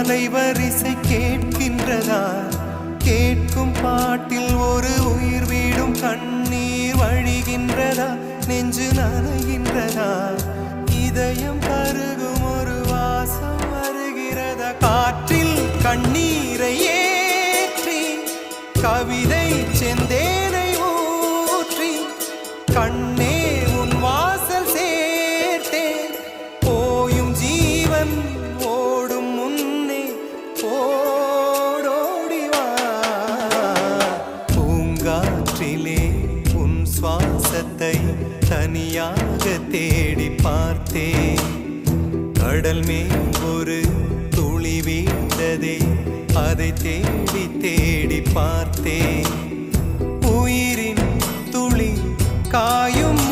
அலைவரிசை கேட்கின்றதா? கேட்கும் பாட்டில் ஒரு உயிர் வீடும் கண்ணீர் வழிகின்றதா? நெஞ்சு நனைகின்றதா? இதயம் கருகும் ஒரு வாசம் வருகிறதா? காற்றில் கண்ணீரை ஏற்றி கவிதை செந்தேனை ஊற்றி கண்ணே உன் வாசல் சேர்த்தே போயும் ஜீவன் ஓடும் முன்னே ஓடோடிவா. பூங்காற்றிலே உன் சுவாசத்தை தனியாக தேடி பார்த்தேன். கடல் மேல் ஒரு துளி வீழ்ந்ததே, அதை தேடி தேடி பார்த்தேன். உயிரின் துளி காயும்